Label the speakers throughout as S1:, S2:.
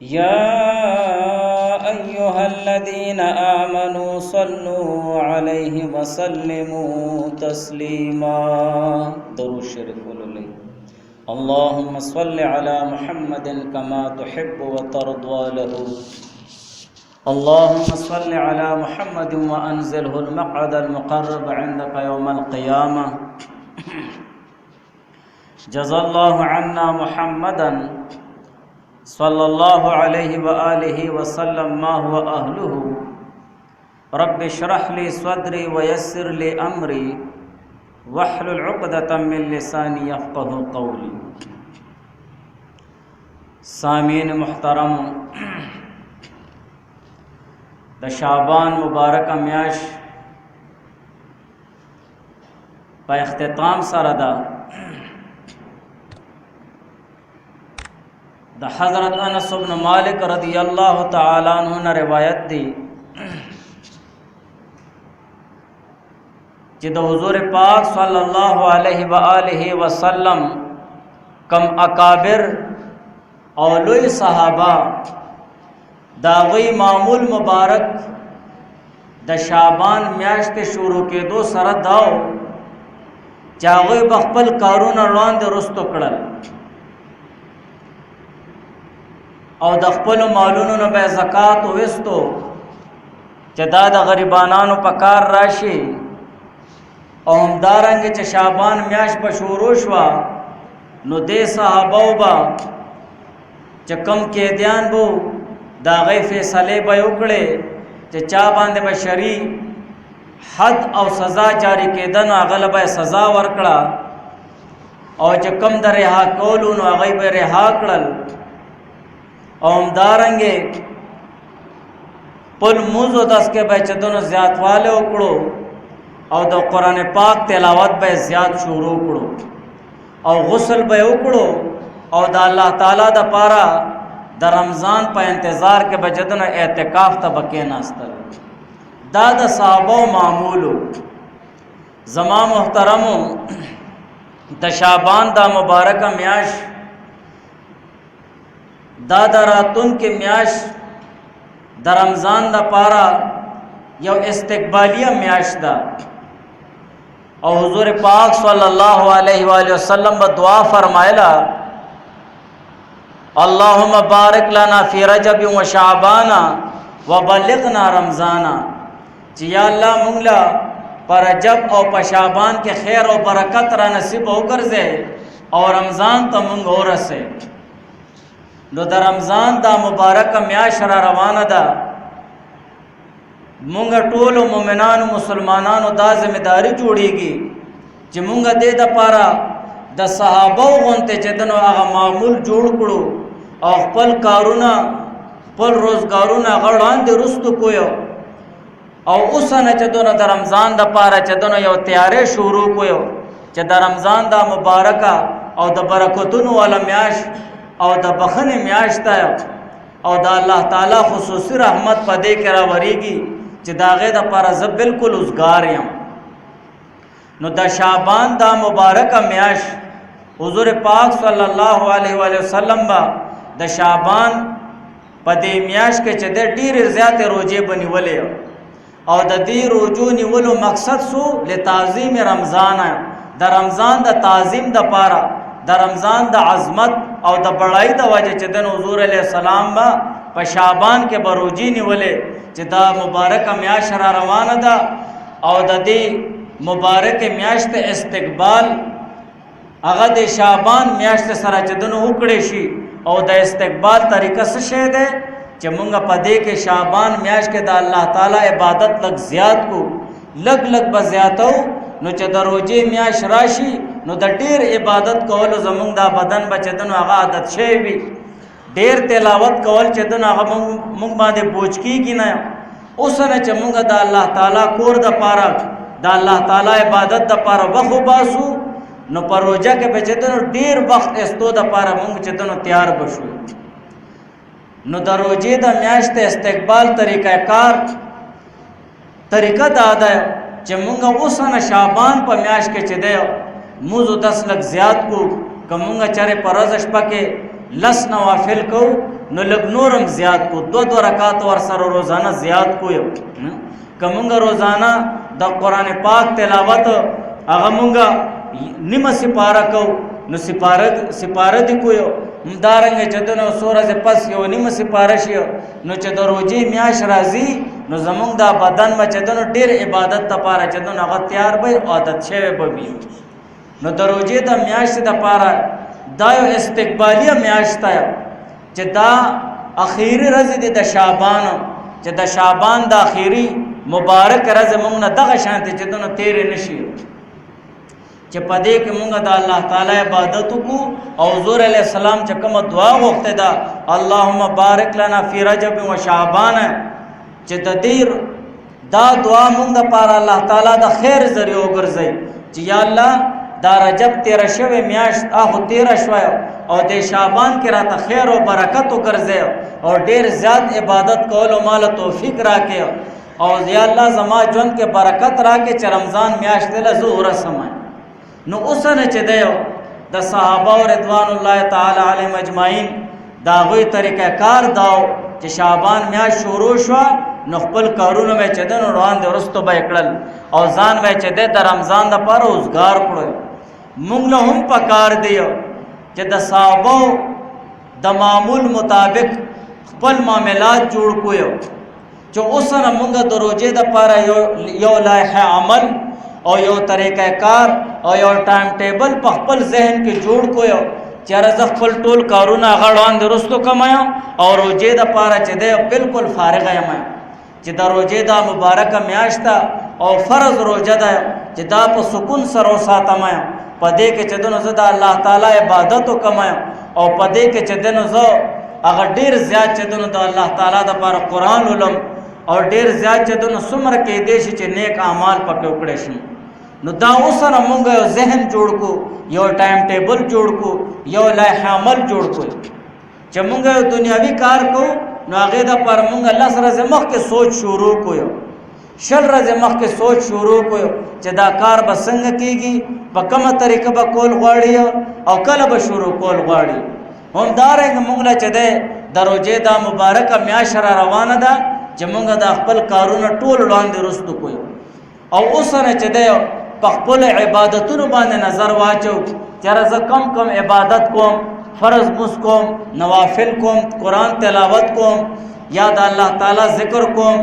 S1: يا أيها الذين آمنوا صلوا عليه وسلموا تسليما درود شریف ولولئ اللهم صل على محمد كما تحب وترضى له اللهم صل على محمد وأنزله المقعد المقرب عندك يوم القيامة جزا الله عنا محمدا صلى الله عليه وآله وسلم ما هو أهله رب اشرح لي صدري ويسر لي أمري واحلل عقدة من لساني يفقه قولي سامعین محترم د شعبان مبارک میاش په اختتام سره ده د حضرت انس بن مالک رضی اللہ تعالی عنہ نے روایت دی چې د حضور پاک صلی الله علیه و آله وسلم کم اکابر او لوی صحابه دا غي معمول مبارک د شعبان میاشت شروع کېدو سره داو چاغوی بخپل کارونه وړاندې رستو کړل او د خپل مالونو نه به زکات وستو چې دا د غریبانو په کار راشي او همدارنګه چې شعبان میاش په شروع شو نو دې صحابه وبا چې کم قیدیان وو دا غي فیصله به وکړي چې چا باندې به شرعي حد او سزا جاری کېدن هغه به سزا ورکړه او چې کم د رها کولو نو هغه به رها کړل او همدارنګه پل موزو دس کې به چدونو زیاتواله وکړو او د قران پاک تلاوت به زیات شروع کړو او غسل به وکړو او د الله تعالی د پاره د رمضان په انتظار کې به چدونو اعتکاف ته بکې ناستل دا د صحابه معمولو زما محترمو د شعبان دا مبارک میاش دا دراتون کې میاش د رمضان د پاره یو استقبالیه میاش ده او حضور پاک صلی الله علیه و آله وسلم به دعا فرمایلا اللهم بارک لنا فی رجب و شعبان وبلغنا رمضان چې یا الله مونږ لا پر رجب او په شعبان کې خیر او برکت را نصیب وګرځي او رمضان ته مونږ ورسه نو د رمضان دا مبارک میاش را روانه ده مونږ ټول مؤمنانو مسلمانانو دا ذمہداري جوړيږي چې مونږ دې د پاره د صحابه غونته چې دنو هغه معمول جوړ کړو او خپل کارونه خپل روزګارونه غړان دي رستو کویو او اوسنه چې دنو د رمضان د پاره چې دنو یو تیارې شروع کویو چې د رمضان دا مبارکه او د برکتونو ول میاش او د بخنه میاشته او د الله تعالی خصوصي رحمت پدې کې راوړيږي چې داغه د پر ز بالکل اوسګار یم نو د شعبان دا مبارک میاش حضور پاک صلی الله علیه و وسلم با د شعبان پدې میاش کې چې د ډیر زیات روزه بنولې او د دې روزو نیولو مقصد سو لتعظیم رمضان د رمضان د تعظیم د پاره د رمضان د عظمت او د بڑای د وجه چې د حضور علیه السلام با په شعبان کې بروجی نیولې چې دا مبارک میاش را روانه ده او د دې مبارک میاش ته استقبال هغه د شعبان میاش سره چې دنو وکړي شي او د استقبال طریقه څه شه ده چې مونږ په دې کې شعبان میاش کې د الله تعالی عبادت لګ زیات کو لګ لګ بزیاتو نو چې د روزي میاش راشي نو د ډیر عبادت کول زمونږ د بدن بچدنو هغه عادت شي وي ډیر تلاوت کول چې دنو هغه مونږ باندې بوج کیږي نه اوسنه چې مونږ د الله تعالی کور د پاره د الله تعالی عبادت د پاره وخو باسو نو پر روزه کې بچدنو ډیر وخت استو د پاره مونږ چې دنو تیار بشو نو د روزي د میاشت استقبال طریقہ کار طریقه دا ده چې مونږ اوسنه شعبان په میاشت کې چې ده موزو 10 لک زیات کو کومه چره پرزش پکې لس نوافل کو نو لږ نورم زیات کو، دو رکعات ور سره روزانه زیات کو یو که مونږ روزانه د قرآن پاک تلاوت هغه مونږ نیمه سپاره کو نو سپاره دی کو یو همدارنګه چې دنو څو ورځې پس یو نیمه سپاره شي نو چې د روژې میاشت راځي نو زمونږ دا بدن به چې دنو ډېر عبادت دپاره چې دنو هغه تیار به عادت شوی به وي. نو د روژې د میاشتې دپاره دا یو استقبالیه میاشت ده چې دا اخیری ورځې دي د شعبان، چې د شعبان د اخیری مبارک ورځ مونږ نه دغه شانتې چې دنو تیرې نشي چې په دې کې مونږ د الله تعالی عبادت وکړو او حضور علیه السلام چې کومه دعا غوښتې ده اللهم بارک لنا فی رجب و شعبان، چې د دې دا دعا مونږ دپاره الله تعالی د خیر ذریعه وګرځوي چې یا الله دا رجب تیره شوې میاشت هغه تیره شوی او د شعبان کې راته خیر او برکت وګرځوي او ډېر زیات عبادت کولو مال توفیق راکړي او یا الله زما ژوند کې برکت راکړي چې رمضان میاشت له زه ورسم. نو اوس نه چې دی د صحابه رضوان الله تعالی علیهم اجمعین د هغوی طریقه کار داو چې شعبان میاشت شروع شوه نو خپل کارونه به چې دی نو وړاندې وروستو به یې کړل او ځان به چې دی د رمضان دپاره اوزګار کړو. مونږ له هم پکار دی چې د صحابو د معمول مطابق خپل معاملات جوړ کړو چې اوس نه مونږ د روژې دپاره یو لایحه عمل او یو طریقہ کار او یو ټایم ټیبل په خپل ذهن کې جوړ کړو چې راځه خپل ټول کارونه هغه وړاندې وروستو کمایم او روژې دپاره چې دی بالکل فارغ یم چې د روژې دا مبارکه میاشت ده او فرض روژه ده چې دا په سکون سره وساتم په دې کې چې دنو زه د الله تعالی عبادت وکم او په دې کې چې دنو زه هغه ډېر زیات چې دنو د الله تعالی دپاره قرآن ولم او ډېر زیات چې دنو څومره کېدی شي چې نیک اعمال پکې وکړی شي. نو دا اوس نه مونږ یو ذهن جوړ کو، یو ټایم ټیبل جوړ کو، یو لایحه عمل جوړ کو چې مونږ یو دنیاوي کار کو نو هغې دپاره مونږ لس ورځې مخکې سوچ شروع کړو، شل ورځې مخکې سوچ شروع کړو چې دا کار به څنګه کېږي، په کومه طریقه به کول غواړي او کله به شروع کول غواړي. همدارنګه مونږ له چې دی د روژې دا مبارکه میاشت را روانه ده چې مونږ د خپل کارونه ټول وړاندې وروستو کړو او اوس نه چې دی په خپل عبادتونو باندې نظر واچو چې زه کم عبادت کوم، فرض مونځ کوم، نوافل کوم، قرآن تلاوت کوم یا د الله تعالی ذکر کوم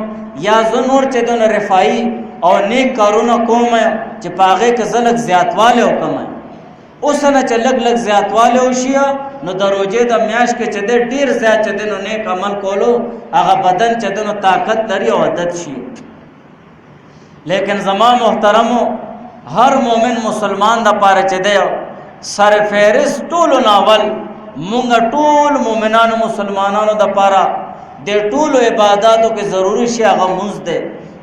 S1: یا زه نور چې دونه رفاهي او نیک کارونه کوم چې په هغې کې زه لږ زیاتوالی وکړم. اوس نه چې لږ زیاتوالی وشي نو د روژې د میاشت کې چې دی ډېر زیات چې دی نو نیک عمل کولو هغه بدن چې دی نو طاقت لري او عادت شي. لیکن زما محترمو هر مومن مسلمان دپاره چې دی سر فهرست ټولو ناول مونږ ټول مومنانو مسلمانانو دپاره د ټولو عباداتو کې ضروري شي هغه مونځ دی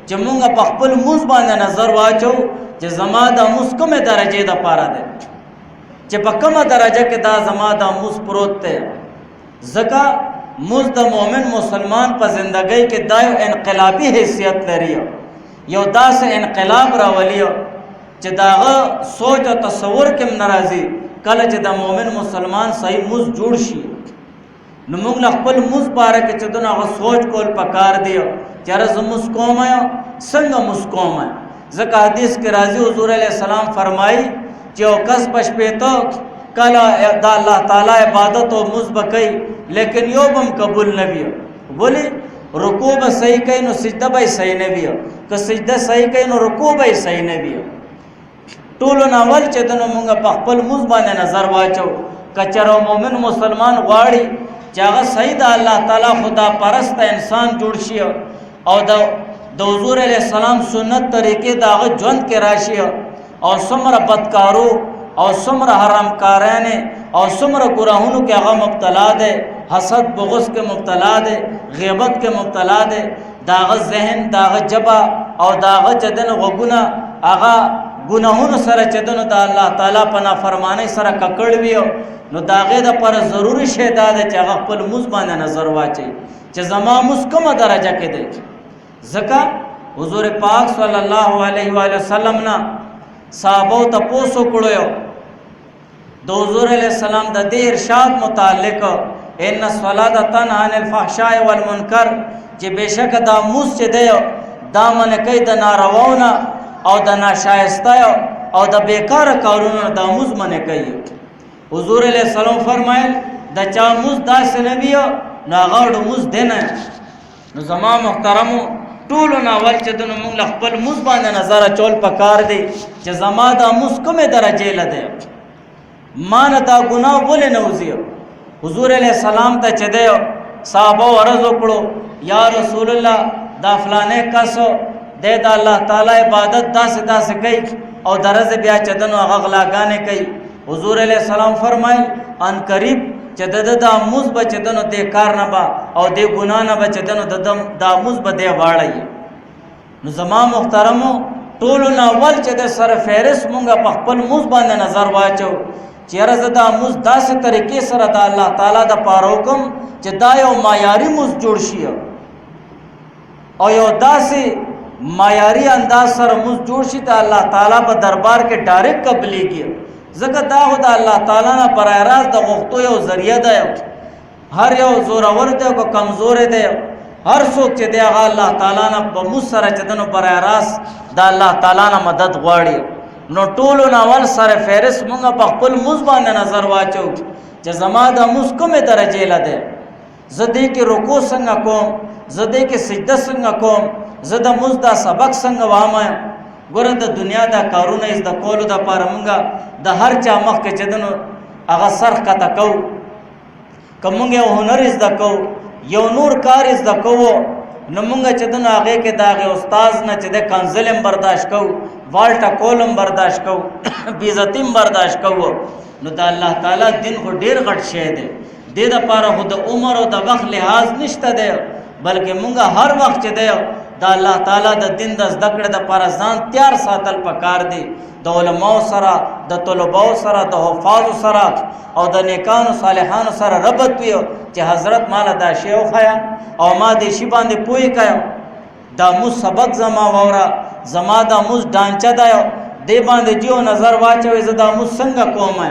S1: چې مونږ په خپل مونځ باندې نظر واچو چې زما د مونځ کومې درجې دپاره دی، چې په کومه درجه کې دا زما د مونځ پروت دی. ځکه مونځ د مومن مسلمان په زندګۍ کې دا یو انقلابي حیثیت لري، یو داسې انقلاب راولي چې د هغه سوچ او تصور کې هم نه راځي کله چې د مومن مسلمان صحیح مونځ جوړ شي. نو موږ له خپل مونځ باره کې چې دونه هغه سوچ کول پکار دی چې یاره زه مونځ کوم څنګه مونځ کوم. ځکه حدیث کې راځي حضور علیه السلام فرمایي چې یو کس په شپېته کله د الله تعالی عبادت او مونځ به کوي لیکن یو به هم قبول نه وي. ولې؟ رکوع به صحیح کوي نو سجده به یې صحیح نه وي، که سجده صحیح کوي نو رکوع به یې صحیح نه وي. ټولو ناول چې دنو مونږ په خپل مونځ باندې نظر واچو که چېرې مومن مسلمان غواړي چې هغه صحیح د الله تعالی خدا پرسته انسان جوړ شي او د حضور علیه السلام سنت طریقې د هغه ژوند کې راشي او څومره بدکارو او څومره حرامکارانې او څومره ګناهونو کې هغه مبتلا دی، حسد بغض کې مبتلا دی، غیبت کې مبتلا دی، د هغه ذهن، د هغه ژبه او د هغه چې دنه غوږونه هغه ګناهونو سره چې دنو د الله تعالی په نافرمانۍ سره ککړ وي نو د هغې دپاره ضروري شی دا دی چې هغه خپل مونځ باندې نظر واچوي چې زما مونځ کومه درجه کې دی. ځکه حضور پاک صلی الله علیه و وسلم نه صحابو تپوس وکړو د حضور علیه السلام د دې ارشاد متعلق ان الصلاة تنهى عن الفحشاء والمنکر چې بشک دا موس چې دی دا من کوي د نارواونه او د ناشایسته او د بیکاره کارونو دا موس من کوي. حضور علیہ السلام فرمایل د چا موس داسې نه وي نو هغه موس دی نه. نو زما محترمو ټولو نه اول چې دنو موږ خپل موس باندې نظر اچول پکار دی چې زما دا موس کومه درجه لده ما نه دا ګناه ولې نه وزي. حضور علیہ السلام ته چې دی صحابه ورز وکړو یا رسول الله دا فلانه کسو د الله تعالی عبادت داسې کوي او درز بیا چې دنو هغه غلاګانې کوي. حضور علیہ السلام فرمایل ان قریب چې د موس بچدنو د کار نه با او د ګنا نه بچدنو د موس به دی واړی. نو زما محترمو ټولو نه اول چې د سره فهرست مونږه په خپل موس باندې نظر واچو چې راز د موس داسې طریقې سره د الله تعالی د پاره حکم چې دا یو معیاري موس جوړ شي او یو داسې معیاري انداز سره موس جوړ شي ته الله تعالی په دربار کې ډایرکټ قبليږي. ځکه دا خو د الله تعالی نه برای راست د غوښتو یو ذریعہ ده. هر یو زورور دی او کمزور دی هر څوک چې دی هغه الله تعالی نه په موس سره چې دنو برای راست د الله تعالی نه مدد غواړي. نو ټولو نه اول سره فهرست مونږ په خپل موس باندې نظر واچو چې زما د موس کومه درجه لده زه دې کې رکوع څنګه کوم زه دې کې سجده څنګه کوم زه د موس دا سبق څنګه وایم. ګوره د دنیا دا کارونه از د کولو د پاره مونږه د هر چا مخ کې چدنو هغه سرخ کته کو کومه یو هنر از د کو یو نور کار از د کو نو مونږه چدنو هغه کې داغه استاد نه چې د کنزلم برداشت کو والټا کولم برداشت کو بیزتیم برداشت کو. نو د الله تعالی دین خو ډیر غټ شی دی د لپاره خو د عمر او د وخت لحاظ نشته دی بلکې مونږه هر وخت چې دی د الله تعالی د دین د ذکر د پر ځان تیار ساتل پکار دی. د علماء سره د طلباء سره د حفاظ سره او د نیکانو صالحانو سره ربط وي چې حضرت مال دا شی او خیا او ما دې شی باندې پوي کایم دا مو سبق زما وورا زما دا مو ډانچا دا دې باندې جیو نظر واچوي زدا مو څنګه کومه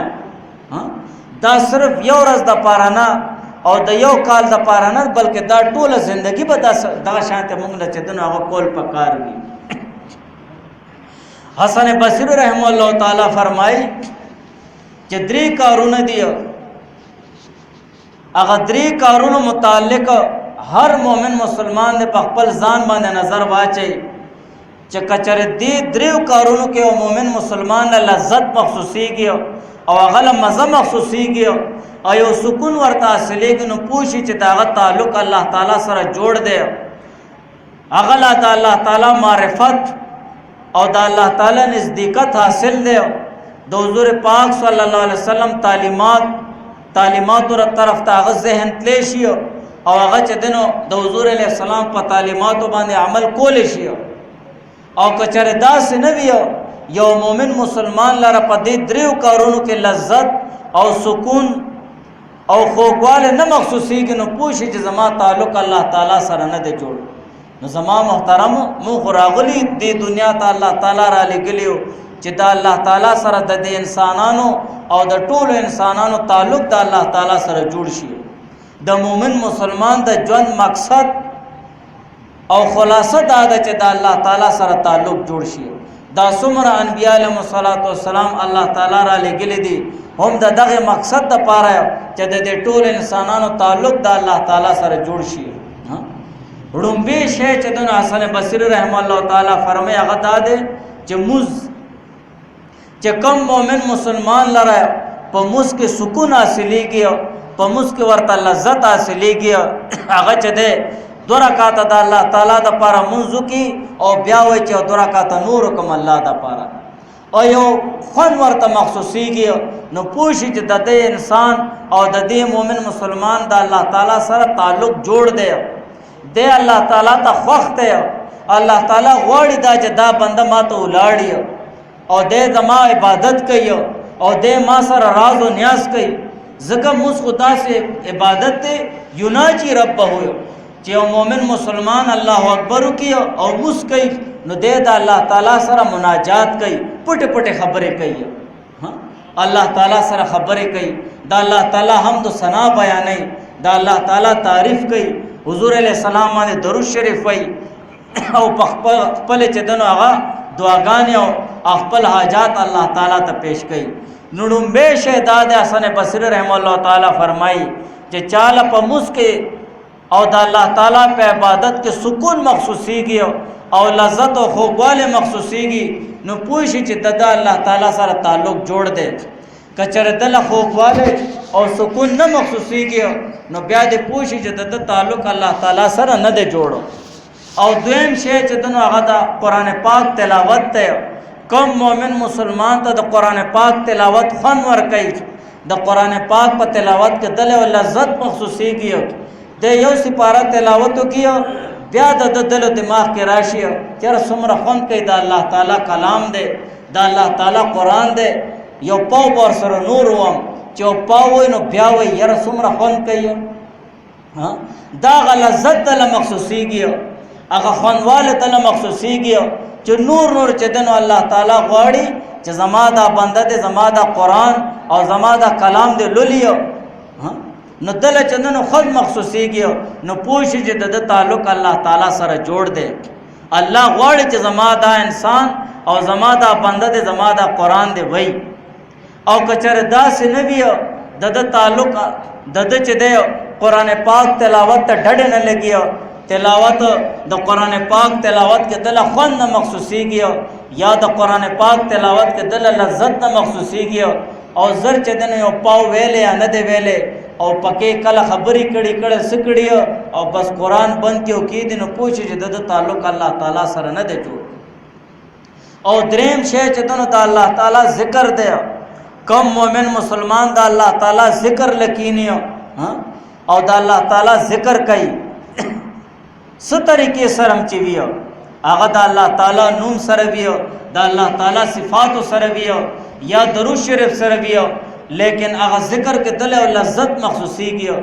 S1: دا صرف یو ورځ د پاره نه او د یو کال د پاره نه بلکې دا ټوله ژوندۍ به دا شانته مونږ له چدن هغه کول پکار وي. حسن بصری رحم الله تعالی فرمای چې درې کارونه دي هغه درې کارونو متعلق هر مؤمن مسلمان د خپل ځان باندې نظر واچي چې کچره دې درې کارونو کې او مؤمن مسلمان له لذت محسوسيږي او هغه مزه محسوسيږي او یو سکون ورته حاصلېږي نو پوښي چې داغه تعلق الله تعالی سره جوړ دی هغه د الله تعالی معرفت او د الله تعالی نزدېکت حاصل دی. د حضور پاک صلی الله علیه وسلم تعلیمات ور طرف ته هغه ذهن تلی شي او هغه چې دنو د حضور علیه السلام په تعلیماتو باندې عمل کول شي او کچره داس نه وي یو مؤمن مسلمان لره په دې دریو کارونو کې لذت او سکون او خوږواله نه محسوسيږي نو پوښي چې زما تعلق الله تعالی سره نه دی جوړ. نو زما محترم مو خراغلی دی دنیا ته الله تعالی را لګلیو چې دا الله تعالی سره د انسانانو او د ټولو انسانانو تعلق د الله تعالی سره جوړ شي. د مؤمن مسلمان د ژوند مقصد او خلاصه دا ده چې د الله تعالی سره تعلق جوړ شي. دا څومره انبیاء علیهم السلام الله تعالی را لګلی دي هم دغه مقصد د پاره چې د ټول انسانانو تعلق د الله تعالی سره جوړ شي. رومبه شی چې د حسن بصری رحم الله تعالی فرمایي هغه ده چې موز چې کم مؤمن مسلمان لره په موز کې سکون حاصلېږي په موز کې ورته لذت حاصلېږي هغه چې ده دو رکعات د الله تعالی د پاره منځو کې او بیا وای چې دو رکعات نور کوم الله د پاره او یو خون ورته محسوسيږي نو پوښي چې د انسان او د دې مؤمن مسلمان د الله تعالی سره تعلق جوړ دی د الله تعالی ته خوښ دی الله تعالی غواړي دا چې دا بنده ماته ولاړی او د زما عبادت کوي او د ما سره راز او نیاز کوي ځکه موږ خدا سے عبادت ته یناجی رب هو چې یو مؤمن مسلمان الله اکبر کوي او موږ کوي نو د الله تعالی سره مناجات کوي پټ پټ خبرې کوي الله تعالی سره خبرې کوي د الله تعالی حمد و ثنا بیانوي دا الله تعالی تعریف کوي، حضور علیہ السلام باندې درود شریف وای او خپل چې دنو هغه دعاګانې او خپل حاجات الله تعالی ته پیش کوي. نړمبه شهداد حسن بصری رحم الله تعالی فرمایي چې چاله په مسکه او د الله تعالی په عبادت کې سکون مخصوصيږي او لذت او خوږواله مخصوصيږي، نو پوښي چې د الله تعالی سره تعلق جوړ دی. کچره دل خوږواله او سکون نه مخصوصيږي، نو بیا دې پوښي چې د تعلق الله تعالی سره نه دی جوړو. او دویم شی چې دنو هغه د قران پاک تلاوت ته، کم مؤمن مسلمان ته د قران پاک تلاوت فن ور کوي، د قران پاک په تلاوت کې دل او لذت مخصوصيږي. د یو سپاره تلاوت کیو بیا د دل دماغ کې راشي چې څومره خوند کوي د الله تعالی کلام دی، د الله تعالی قران دی. یو پاو پر سره نور وم چې پاو نو بیا وي یره څومره خوند کوي. دا لذت د مخصوصيږي، هغه خوندواله د مخصوصيږي چې نور چې دنو الله تعالی غواړي چې زما دا بنده دې زما دا قران او زما دا کلام دې لولیو، نو دل چندنو خود مخصوصيږي، نو پوښي چې د تعلق الله تعالی سره جوړ دی. الله غواړي چې زما دا انسان او زما دا بنده دې زما دا قران دې وای. او کچره داس نه ویو د تعلق د چې د قران پاک تلاوت ته ډډ نه لګیو، تلاوت د قران پاک تلاوت کې دل خوند نه مخصوصيږي، یا د قران پاک تلاوت کې دل لذت نه مخصوصيږي، او زر چې دنه یو پاو ویلې یا نه دی ویلې او پکې کله خبرې کړي سکړي او بس قران بند کیو کې دین پوښي چې د تعلق الله تعالی سره نه دی جوړ. او دریم شی چې دنه د الله تعالی ذکر دی، کم مؤمن مسلمان د الله تعالی ذکر لکینی او د الله تعالی ذکر کوي سترې کې سرم چې ویو هغه د الله تعالی نوم سره ویو، د الله تعالی صفات سره ویو، یا درود شریف سره ویو، لیکن هغه ذکر کې دل او لذت مخصوصيږي.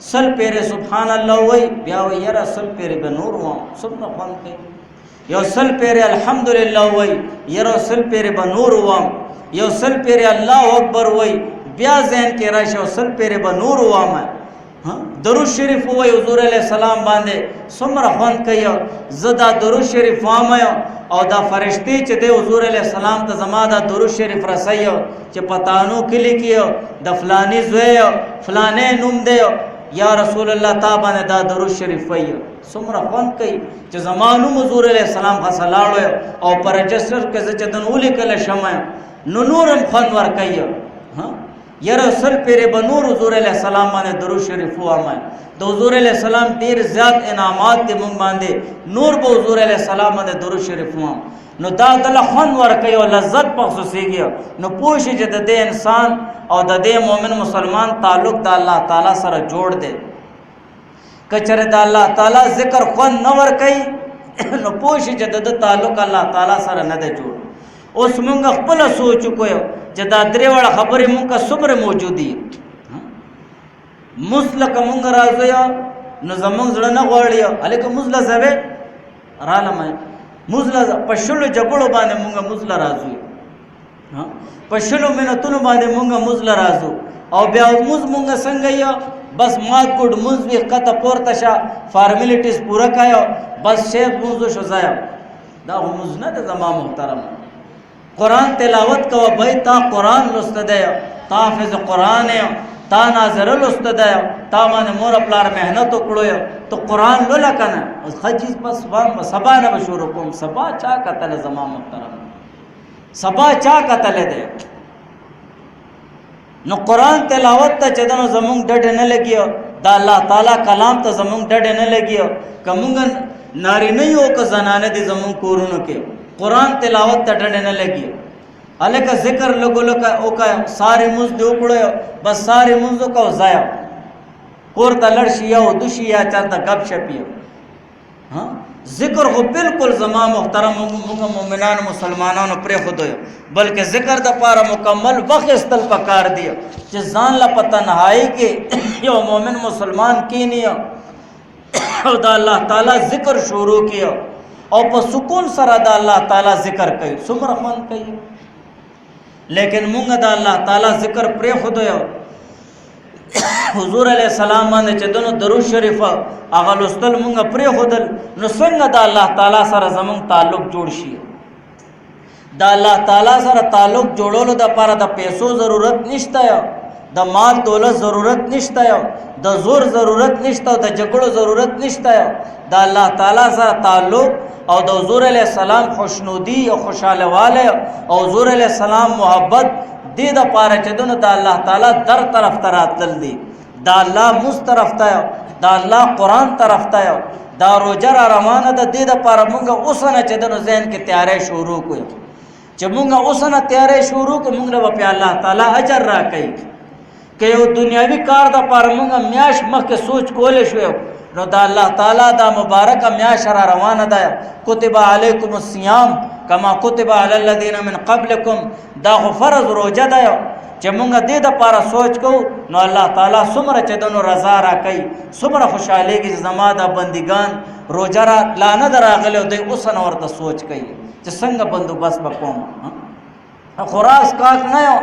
S1: سل پیره سبحان الله وای بیا وای یرا سل پیره به نور و سبحان خوان کوي، یو سل پیره الحمدلله وای یرا سل پیره به نور و، یو سل پیره الله اکبر وای بیا ذهن کې راشه سل پیره به نور و ما. درود شریف وای حضور علیہ السلام باندې څومره خوان کوي. زدا درود شریف وامه او دا فرشتي چې د حضور علیہ السلام ته زما دا درود شریف رسایو چې پتانو کلی کیو د فلانی زوی فلانه نوم دی یا رسول الله تا باندې دا درود شریف وای څومره خوان کوي چې زمانو حضور علیہ السلام خاصلاړو او پر رجستر کې چې دنولې کله شمه نو نورم خوان ور کوي. یره سل پیره به نور حضور علیہ السلام باندې درود شریف وامه. د حضور علیہ السلام ډیر زیات انعامات دې مونږ باندې نور به حضور علیہ السلام باندې درود شریف وام، نو دا دل خوان ور کوي او لذت مخصوصيږي. نو پوښي چې د دې انسان او د دې مؤمن مسلمان تعلق د الله تعالی سره جوړ دی. کچره د الله تعالی ذکر خوان نه ور کوي نو پوښي چې د تعلق الله تعالی سره نه دی جوړ. اوس مونږ خپل سوچ کوو چې دا درې وړ خبرې مونږه صبر موجودي مسلک مونږ راځي نو زمونږ زړه نه غواړي الکه مزله زوي رالم مزله پښلو جګړو باندې مونږه مزله راځي، پښلو منتونو باندې مونږه مزله راځو او بیا مونږه څنګه یا بس ما کوډ مز وی کته پورته شه فارمیلیټیز پورا کایو بس شیخ موضوع شو ځای دا مز نه د زما محترم قرآن تلاوت کو بھائی تا قرآن لست دے تا حافظ قرآن ہے تا ناظر لست دے تا مانے مور پلار محنت کړو تو قرآن لولا کنه خجیز بس وام سبا نه بشورو کوم سبا چا قتل زما محترم سبا چا قتل دے نو قرآن تلاوت ته چدنو زمونږ ډډ نه لګیو دا الله تعالی کلام ته زمونږ ډډ نه لګیو کومګ ناری نه یو که زنانه دي زمونږ کورونو کې قرآن تلاوت ته ډډ نه لګیو الکه ذکر لګولو کا او کا ساری مز دی وکړو بس ساری مز کو ځای کور ته لړشي یو دوشي یا چرته غب شپیو ذکر خو بالکل زما محترم مومنان مسلمانانو پر خدای بلکې ذکر د پاره مکمل وخت استل پکار دی چې ځان لا پته نهایی کې یو مومن مسلمان کینیو او د الله تعالی ذکر شروع کیو او په سکون سره د الله تعالی ذکر کوي څومره خوان کوي. لیکن مونږ د الله تعالی ذکر پر خدای حضور علیہ السلام باندې چې دنو درود شریف هغه لوستل مونږ پرې خودل نو څنګه د الله تعالی سره زمونږ تعلق جوړ شي د الله تعالی سره تعلق جوړولو د لپاره د پیسو ضرورت نشته د مال دولت ضرورت نشته د زور ضرورت نشته د جګړو ضرورت نشته د الله تعالی سره تعلق او د حضور علیہ السلام خوشنودی او خوشاله والے او حضور علیہ السلام محبت دې د پاره چې دنه د الله تعالی در طرف ته راتل دي د الله مست طرف ته د الله قران طرف ته دا روزه را روانه ده دې د پاره مونږ اوسنه چې دنه ذهن کې تیارې شروع کوو چې مونږ اوسنه تیارې شروع کوو مونږ له په الله تعالی اجر راکړي که یو دنیوي کار د پاره مونږ میاش مخکې سوچ کولې شو نو دا الله تعالی دا مبارکه میاش را روانه ده کتب علیکم الصیام کما کتب علی الذین من قبلکم دا فرض روزه ده چې مونږ دې د پاره سوچ کو نو الله تعالی څومره چې دنو رضا را کوي څومره خوشاله کې زما د بندگان روزه را لانه دراغله دوی اوسن ورته سوچ کوي چې څنګه بندوبست وکوم خوراک کاک نه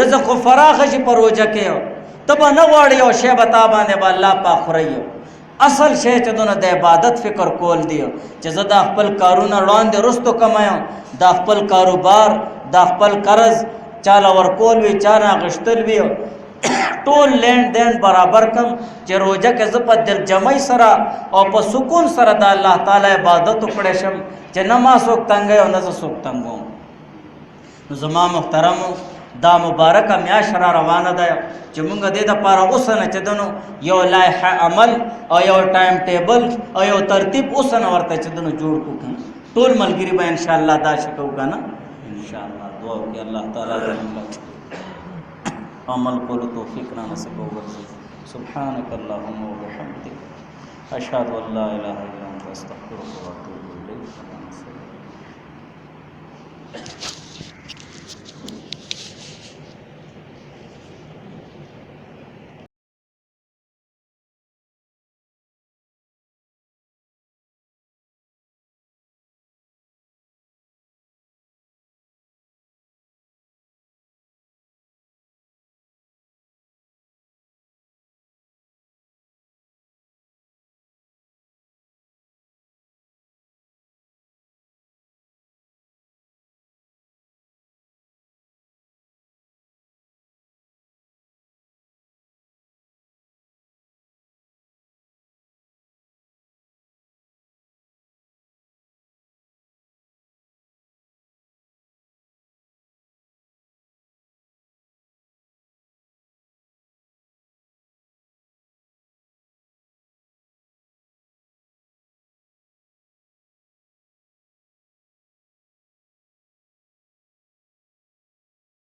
S1: رزق فراخ شي پر روزه کې تبه نه غواړي او شی بتا باندې الله پاک خوري اصل شی چې دونه د عبادت فکر کول دی چې زه د خپل کارونه وړاندې رستو کمایم د خپل کاروبار د خپل قرض چاله ورکول وی چانه غشتل وی ټول لین دین برابر کم چې روزه کې زه په دل جمعي سره او په سکون سره د الله تعالی عبادت وکړم شم چې نه ما څوک تنګ او نه څوک تنګوم زما محترم دا مبارکه میاش را روانه ده چې مونږ دې د پاره اوسنه چې دنو یو لایحه عمل او یو ټایم ټیبل او یو ترتیب اوسنه ورته چې دنو جوړ کو ټول ملګری به ان شاء الله دا شکو کنه ان شاء الله دعا وکي الله تعالی زموږ عمل کولو توفیق را نصیب وکړي سبحانك اللهم وبحمدك اشهد ان لا اله الا انت استغفرك واتوب اليك